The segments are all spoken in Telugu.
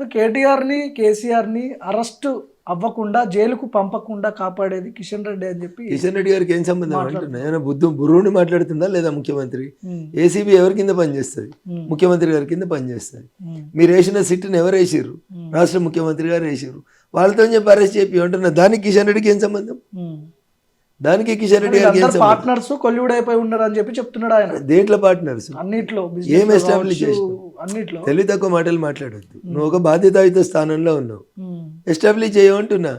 సో కేటీఆర్ని కేసీఆర్ని అరెస్ట్ అవ్వకుండా జైలుకు పంపకుండా కాపాడేది కిషన్ రెడ్డి అని చెప్పి కిషన్ రెడ్డి గారికి ఏం సంబంధం అంటున్నా ఏమైనా బుర్రుని మాట్లాడుతుందా లేదా ముఖ్యమంత్రి? ఏసీబీ ఎవరి కింద పనిచేస్తుంది? ముఖ్యమంత్రి గారి కింద పనిచేస్తుంది. మీరు వేసిన సిట్ని ఎవరు వేసారు? రాష్ట్ర ముఖ్యమంత్రి గారు వేసారు. వాళ్ళతో చెప్పి అరెస్ట్ చెప్పి అంటున్నా. దానికి కిషన్ రెడ్డికి ఏం సంబంధం? దానికి కిషన్ రెడ్డి గారికి పార్ట్నర్స్ కొల్యూడ్ అయిపోయి ఉన్నారు అని చెప్పి చెప్తున్నాడు ఆయన. దేంట్లో పార్ట్నర్స్? అన్నిట్లో ఏం ఎస్టాబ్లిష్ చేసినావు? అన్నిట్లో తెలివి తక్కువ మాటలు మాట్లాడొద్దు. నువ్వు ఒక బాధ్యతాయుత స్థానంలో ఉన్నావు. ఎస్టాబ్లిష్ చేయమంటున్నా.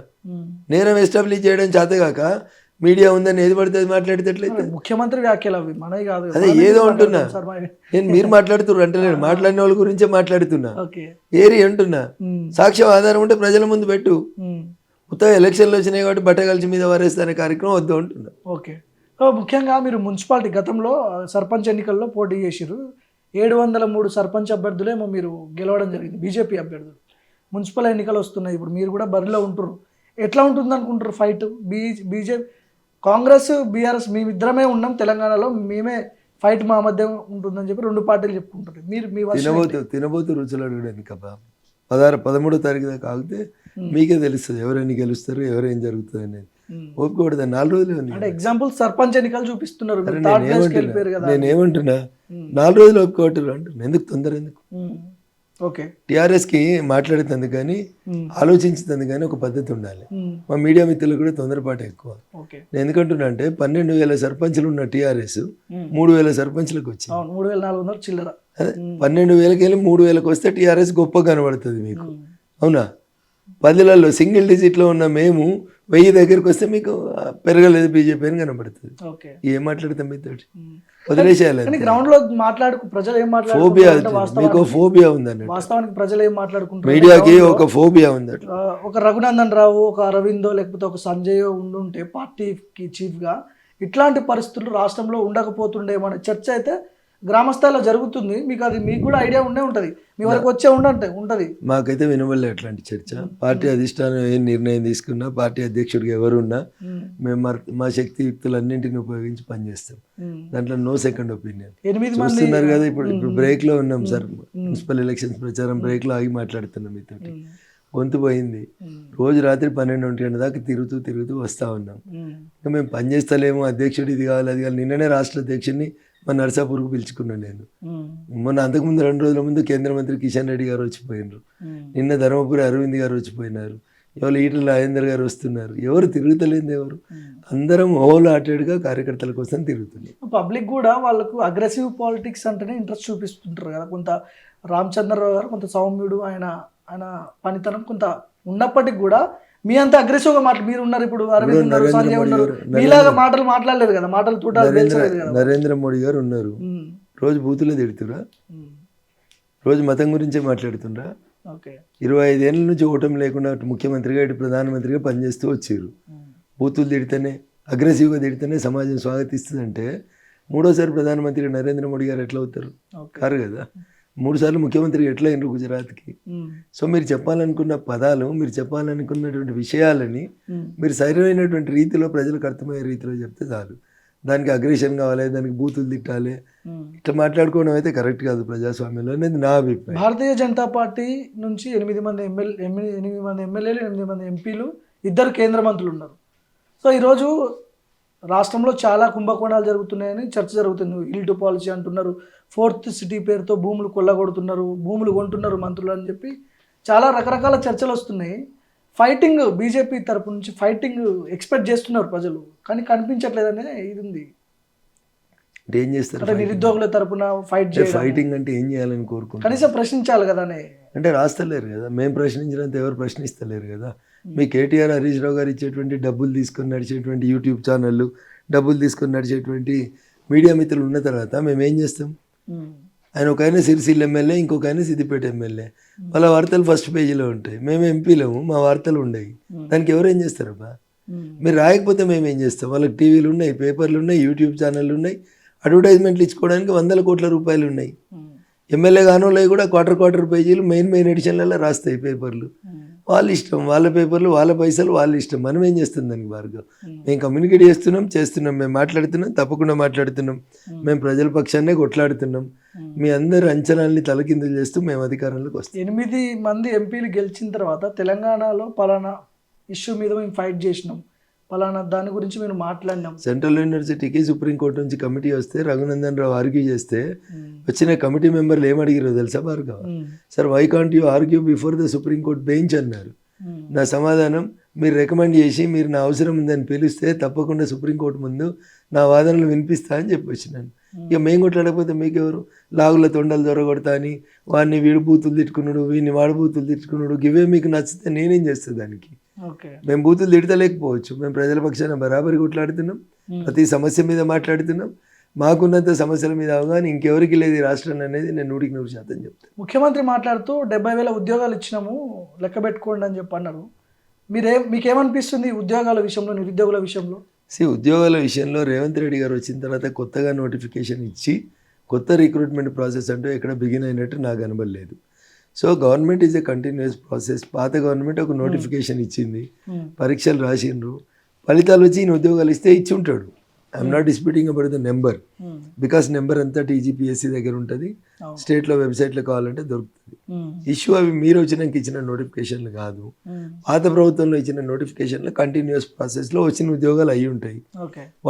నేరం ఎస్టాబ్లిష్ చేయడం చేతగాక మీడియా ఉందని ఏది పడితే అది మాట్లాడితేట్లయితే ముఖ్యమంత్రి వ్యాఖ్యలు అవి మనవి కాదు. అదే ఏదో అంటున్నా నేను. మీరు మాట్లాడుతున్నారు అంటే నేను మాట్లాడిన వాళ్ళ గురించే మాట్లాడుతున్నా. ఏరి అంటున్నా. సాక్ష్యం ఆధారం ఉంటే ప్రజల ముందు పెట్టు. మొత్తం ఎలక్షన్లు వచ్చినాయి కాబట్టి బట్టగలిసి మీద వారేస్తానే కార్యక్రమం వద్దు అంటున్నా. ఓకే. ముఖ్యంగా మీరు మున్సిపాలిటీ గతంలో సర్పంచ్ ఎన్నికల్లో పోటీ చేసిరు. 703 సర్పంచ్ అభ్యర్థులేమో మీరు గెలవడం జరిగింది, బీజేపీ అభ్యర్థులు. మున్సిపల్ ఎన్నికలు వస్తున్నాయి, ఇప్పుడు మీరు కూడా బరిలో ఉంటారు. ఎట్లా ఉంటుంది అనుకుంటారు ఫైట్? బీజేపీ కాంగ్రెస్ బీఆర్ఎస్ మేమిద్దరమే ఉన్నాం తెలంగాణలో, మేమే ఫైట్ మా మధ్య ఉంటుందని చెప్పి రెండు పార్టీలు చెప్పుకుంటారు. మీరు మీ తినబోతు రుచులు అడగడానికి 13వ తారీఖు దాకా ఆగితే మీకే తెలుస్తుంది ఎవరైనా గెలుస్తారు, ఎవరేం జరుగుతుంది అనేది. ఒప్పుకోకూడదు 4 రోజులు. అంటే ఎగ్జాంపుల్ సర్పంచ్ ఎన్నికలు చూపిస్తున్నారు. నేనేమంటున్నా 4 రోజులు ఒప్పుకోవట్లేదు అంటున్నా. ఎందుకు తొందర? ఎందుకు? ఓకే. టీఆర్ఎస్కి మాట్లాడుతుంది కానీ ఆలోచించుతుంది కానీ ఒక పద్ధతి ఉండాలి. మా మీడియా మిత్రులు కూడా తొందరపాటు ఎక్కువ. నేను ఎందుకంటున్నా అంటే 12,000 సర్పంచ్లు ఉన్న టీఆర్ఎస్ 3,000 సర్పంచ్లకు వచ్చింది. 3,400 చిల్లర. అదే 12,000కి వెళ్ళి 3,000కి వస్తే టీఆర్ఎస్ గొప్ప కనబడుతుంది మీకు. అవునా? 10లలో సింగిల్ డిజిట్లో ఉన్న మేము 1000 దగ్గరికి వస్తే మీకు పెరగలేదు బీజేపీ అని కనబడుతుంది. ఏం మాట్లాడతాం మీతో? వదిలేసేయాలి. ఫోబియా. మీకు ఫోబియా ఉందండి. వాస్తవానికి ప్రజలు ఏం మాట్లాడుకుంటారు? మీడియాకి ఒక ఫోబియా ఉంది. ఒక రఘునందన్ రావు, ఒక అరవిందో, లేకపోతే ఒక సంజయ్ ఉండుంటే పార్టీకి చీఫ్గా ఇట్లాంటి పరిస్థితులు రాష్ట్రంలో ఉండకపోతుండేమో అనే చర్చ అయితే గ్రామస్థాయిలో జరుగుతుంది. మీకు అది మీకు కూడా ఐడియా ఉండే ఉంటుంది, మీ వరకు వచ్చే ఉంటుంది. మాకైతే వినవల్లే అట్లాంటి చర్చ. పార్టీ అధిష్టానం ఏం నిర్ణయం తీసుకున్నా, పార్టీ అధ్యక్షుడిగా ఎవరున్నా మేము మా శక్తియుక్తులన్నింటిని ఉపయోగించి పనిచేస్తాం. దాంట్లో నో సెకండ్ ఒపీనియన్. చూస్తున్నారు కదా ఇప్పుడు బ్రేక్ లో ఉన్నాం సార్. మున్సిపల్ ఎలక్షన్స్ ప్రచారం బ్రేక్ లో ఆగి మాట్లాడుతున్నాం మీతో. గొంతు పోయింది. రోజు రాత్రి 12-1 గంటల దాకా తిరుగుతూ వస్తా ఉన్నాం. ఇంకా మేము పనిచేస్తలేము, అధ్యక్షుడు ఇది కావాలి అది కావాలి. నిన్ననే రాష్ట్ర అధ్యక్షుడిని మా నర్సాపూర్కు పిలుచుకున్నాను నేను. మొన్న అంతకుముందు 2 రోజుల ముందు కేంద్ర మంత్రి కిషన్ రెడ్డి గారు వచ్చిపోయినారు. నిన్న ధర్మపురి అరవింద్ గారు వచ్చిపోయినారు. ఎవరు ఈటల రాజేందర్ గారు వస్తున్నారు. ఎవరు తిరుగుతలేదు? ఎవరు? అందరం హోల్ హార్టెడ్గా కార్యకర్తల కోసం తిరుగుతున్నారు. పబ్లిక్ కూడా వాళ్ళకు అగ్రెసివ్ పాలిటిక్స్ అంటేనే ఇంట్రెస్ట్ చూపిస్తుంటారు కదా. కొంత రామచంద్రరావు గారు కొంత సౌమ్యుడు, ఆయన పనితనం కొంత ఉన్నప్పటికీ కూడా మీ అంత అగ్రెసివ్గా మీరు ఉన్నారు. ఇప్పుడు అరవింద్ ఉన్నారు, సంజయ్ ఉన్నారు, మీలాగా మాటలు మాట్లాడలేదు కదా. మాటలు నరేంద్ర మోడీ గారు ఉన్నారు. రోజు బూతులో తిడుతురా? రోజు మతం గురించే మాట్లాడుతుండ్రా? 25 ఏళ్ళ నుంచి ఓటమి లేకుండా అటు ముఖ్యమంత్రిగా ఇటు ప్రధానమంత్రిగా పనిచేస్తూ వచ్చారు. బూతులు తిడితేనే, అగ్రెసివ్గా తిడితేనే సమాజం స్వాగతిస్తుందంటే 3వసారి ప్రధానమంత్రి నరేంద్ర మోడీ గారు ఎట్లా అవుతారు? కారు కదా. 3 సార్లు ముఖ్యమంత్రి ఎట్లా అయినరు గుజరాత్కి. సో మీరు చెప్పాలనుకున్న పదాలు, మీరు చెప్పాలనుకున్నటువంటి విషయాలని మీరు సరైనటువంటి రీతిలో ప్రజలకు అర్థమయ్యే రీతిలో చెప్తే చాలు. దానికి అగ్రెషన్ కావాలి, దానికి బూతులు తిట్టాలి, ఇట్లా మాట్లాడుకోవడం అయితే కరెక్ట్ కాదు ప్రజాస్వామ్యంలో అనేది నా అభిప్రాయం. భారతీయ జనతా పార్టీ నుంచి 8 మంది ఎమ్మెల్యేలు, 8 మంది ఎంపీలు, 2 కేంద్ర మంత్రులు ఉన్నారు. సో ఈరోజు రాష్ట్రంలో చాలా కుంభకోణాలు జరుగుతున్నాయని చర్చ జరుగుతుంది. ఇల్టు పాలసీ అంటున్నారు, 4th సిటీ పేరుతో భూములు కొల్లగొడుతున్నారు, భూములు కొంటున్నారు మంత్రులు అని చెప్పి చాలా రకరకాల చర్చలు వస్తున్నాయి. ఫైటింగ్ బీజేపీ తరపు నుంచి ఫైటింగ్ ఎక్స్పెక్ట్ చేస్తున్నారు ప్రజలు, కానీ కనిపించట్లేదనే ఇది ఉంది. ఏం చేస్తారు? అంటే నిరుద్యోగుల తరపున ఫైటింగ్ అంటే ఏం చేయాలని కోరుకుంటారు? కనీసం ప్రశ్నించాలి కదా. అంటే రాస్తలేరు కదా. మేము ప్రశ్నించినంత ఎవరు ప్రశ్నిస్తలేరు కదా. మీ కేటీఆర్ హరీష్ రావు గారు ఇచ్చేటువంటి డబ్బులు తీసుకొని నడిచేటువంటి యూట్యూబ్ ఛానళ్ళు, డబ్బులు తీసుకొని నడిచేటువంటి మీడియా మిత్రులు ఉన్న తర్వాత మేము ఏం చేస్తాం? ఆయన ఒక ఆయన సిరిసిల్ల ఎమ్మెల్యే, ఇంకొక ఆయన సిద్దిపేట ఎమ్మెల్యే. వాళ్ళ వార్తలు ఫస్ట్ పేజీలో ఉంటాయి. మేము ఎంపీలము, మా వార్తలు ఉండవు. దానికి ఎవరేం చేస్తారబ్బా? మీరు రాయకపోతే మేము ఏం చేస్తాం? వాళ్ళకి టీవీలు ఉన్నాయి, పేపర్లు ఉన్నాయి, యూట్యూబ్ ఛానళ్ళు ఉన్నాయి, అడ్వర్టైజ్మెంట్లు ఇచ్చుకోవడానికి 100 కోట్ల రూపాయలు ఉన్నాయి. ఎమ్మెల్యే కానోళ్ళవి కూడా క్వార్టర్ పేజీలు మెయిన్ ఎడిషన్లలో రాస్తాయి పేపర్లు. వాళ్ళ ఇష్టం, వాళ్ళ పేపర్లు, వాళ్ళ పైసలు, వాళ్ళ ఇష్టం. మనం ఏం చేస్తుంది దానికి భార్గవ్? మేము కమ్యూనికేట్ చేస్తున్నాం, మేము మాట్లాడుతున్నాం, తప్పకుండా మాట్లాడుతున్నాం. మేము ప్రజల పక్షాన్నే కొట్లాడుతున్నాం. మీ అందరు అంచనాల్ని తలకిందులు చేస్తూ మేము అధికారంలోకి వస్తాం. 8 మంది ఎంపీలు గెలిచిన తర్వాత తెలంగాణలో పలానా ఇష్యూ మీద మేము ఫైట్ చేసినాం, పలానా దాని గురించి మీరు మాట్లాడినాం. సెంట్రల్ యూనివర్సిటీకి సుప్రీంకోర్టు నుంచి కమిటీ వస్తే రఘునందన్ రావు ఆర్గ్యూ చేస్తే వచ్చిన కమిటీ మెంబర్లు ఏం అడిగారో తెలుసా Bhargav? Sir, why can't you argue before the supreme court bench అన్నారు. నా సమాధానం, మీరు రికమెండ్ చేసి మీరు నా అవసరం ఉందని పిలిస్తే తప్పకుండా సుప్రీంకోర్టు ముందు నా వాదనలు వినిపిస్తా అని చెప్పి వచ్చినాను. ఇక మేము కొట్లాడకపోతే మీకెవరు? లాగుల తొండలు దొరగొడతా అని వాడిని వీడు బూతులు తిట్టుకున్నాడు, వీడిని వాడు బూతులు తిట్టుకున్నాడు, ఇవే మీకు నచ్చితే నేనేం చేస్తాను దానికి? మేము బూతులు తిడతలేకపోవచ్చు, మేము ప్రజల పక్షాన బరాబరి కొట్లాడుతున్నాం, ప్రతి సమస్య మీద మాట్లాడుతున్నాం. మాకున్నంత సమస్యల మీద అవగాహన ఇంకెవరికి లేదు ఈ రాష్ట్రాన్ని అనేది నేను 100% చెప్తాను. ముఖ్యమంత్రి మాట్లాడుతూ 70,000 ఉద్యోగాలు ఇచ్చినాము లెక్క పెట్టుకోండి అని చెప్పి అన్నారు. మీకేమనిపిస్తుంది ఉద్యోగాల విషయంలో, నిరుద్యోగుల విషయంలో? ఉద్యోగాల విషయంలో రేవంత్ రెడ్డి గారు వచ్చిన తర్వాత కొత్తగా నోటిఫికేషన్ ఇచ్చి కొత్త రిక్రూట్మెంట్ ప్రాసెస్ అంటూ ఎక్కడ బిగిన్ అయినట్టు నాకు కనబడలేదు. So government is a continuous process. పాత గవర్నమెంట్ ఒక నోటిఫికేషన్ ఇచ్చింది, పరీక్షలు రాసిండ్రు, ఫలితాలు వచ్చి ఈయన ఉద్యోగాలు ఇస్తే ఇచ్చి ఉంటాడు. I'm not disputing about the number, because number అంతా టీజీపీఎస్సీ దగ్గర ఉంటుంది, స్టేట్లో వెబ్సైట్లో కావాలంటే దొరుకుతుంది. ఇష్యూ అవి మీరు వచ్చినాక ఇచ్చిన నోటిఫికేషన్లు కాదు, పాత ప్రభుత్వంలో ఇచ్చిన నోటిఫికేషన్లు కంటిన్యూస్ ప్రాసెస్లో వచ్చిన ఉద్యోగాలు అయి ఉంటాయి.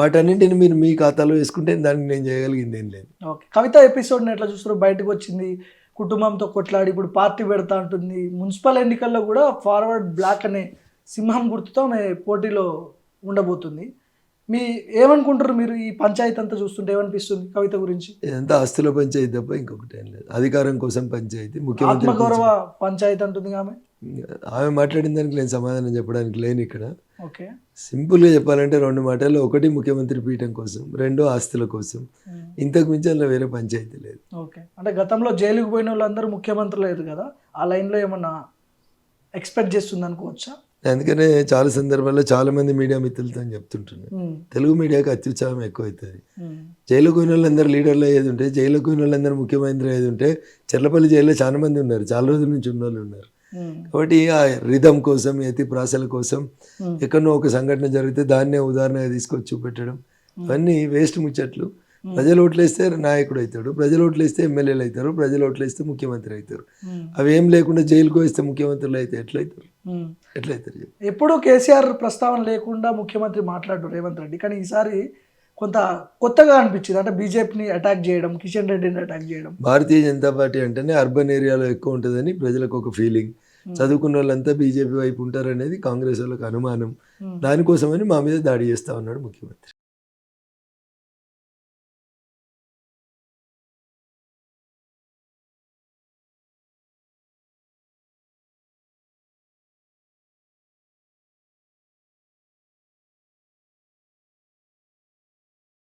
వాటన్నింటిని మీరు మీ ఖాతాలో వేసుకుంటే దానికి నేను చేయగలిగింది ఏం లేదు. కవిత ఎపిసోడ్ని ఎట్లా చూస్తారు? బయటకు వచ్చింది, కుటుంబంతో కొట్లాడి ఇప్పుడు పార్టీ పెడతా ఉంటుంది. మున్సిపల్ ఎన్నికల్లో కూడా ఫార్వర్డ్ బ్లాక్ అనే సింహం గుర్తుతో ఆమె పోటీలో ఉండబోతుంది. ఏమనుకుంటారు మీరు? ఈ పంచాయతీ అంతా చూస్తుంటే ఏమనిపిస్తుంది కవిత గురించి? ఇదంతా ఆస్తుల పంచాయతీ తప్ప ఇంకొకటి ఏం లేదు. అధికారం కోసం పంచాయతీ, ముఖ్యమంత్రి ఆత్మగౌరవ పంచాయతీ అంటుంది ఆమె మాట్లాడిన దానికి నేను సమాధానం చెప్పడానికి లేను ఇక్కడ. సింపుల్గా చెప్పాలంటే 2 మాటలు, ఒకటి ముఖ్యమంత్రి పీఠం కోసం, 2 ఆస్తుల కోసం. ఇంతకు మించి అందులో వేరే పంచాయతీ లేదు. అంటే గతంలో జైలుకు పోయిన వాళ్ళందరూ ముఖ్యమంత్రి లేదు కదా, ఆ లైన్లో ఏమన్నా ఎక్స్పెక్ట్ చేస్తుంది అనుకోవచ్చా? అందుకనే చాలా సందర్భాల్లో చాలా మంది మీడియా మిత్రులతో చెప్తుంటున్నారు, తెలుగు మీడియాకి అత్యుత్సాహం ఎక్కువ అవుతుంది. జైలుకు పోయిన వాళ్ళందరూ లీడర్లు అయ్యేది ఉంటే, జైలుకు పోయిన వాళ్ళందరూ ముఖ్యమంత్రి అయ్యేది ఉంటే, చెర్లపల్లి జైల్లో చాలా మంది ఉన్నారు, చాలా రోజుల నుంచి ఉన్న వాళ్ళు ఉన్నారు. కాబట్టి ఆ రిధం కోసం, యతి ప్రాసల కోసం ఎక్కడో ఒక సంఘటన జరిగితే దాన్నే ఉదాహరణగా తీసుకొచ్చి చూపెట్టడం, అవన్నీ వేస్ట్ ముచ్చట్లు. ప్రజలు ఓట్లేస్తే నాయకుడు అవుతాడు, ప్రజలు ఓట్లేస్తే ఎమ్మెల్యేలు అవుతారు, ప్రజలు ఓట్లేస్తే ముఖ్యమంత్రి అవుతారు. అవి ఏం లేకుండా జైలుకు వేస్తే ముఖ్యమంత్రులు అయితే ఎట్లయితారు? ఎప్పుడు కేసీఆర్ ప్రస్తావన లేకుండా ముఖ్యమంత్రి మాట్లాడు రేవంత్ రెడ్డి, కానీ ఈసారి కొంత కొత్తగా అనిపించింది. అంటే బీజేపీని అటాక్ చేయడం, కిషన్ రెడ్డిని అటాక్ చేయడం. భారతీయ జనతా పార్టీ అంటేనే అర్బన్ ఏరియాలో ఎక్కువ ఉంటుందని ప్రజలకు ఒక ఫీలింగ్. చదువుకున్న వాళ్ళంతా బీజేపీ వైపు ఉంటారనేది కాంగ్రెస్ వాళ్ళకి అనుమానం. దానికోసమని మా మీద దాడి చేస్తా ఉన్నాడు ముఖ్యమంత్రి.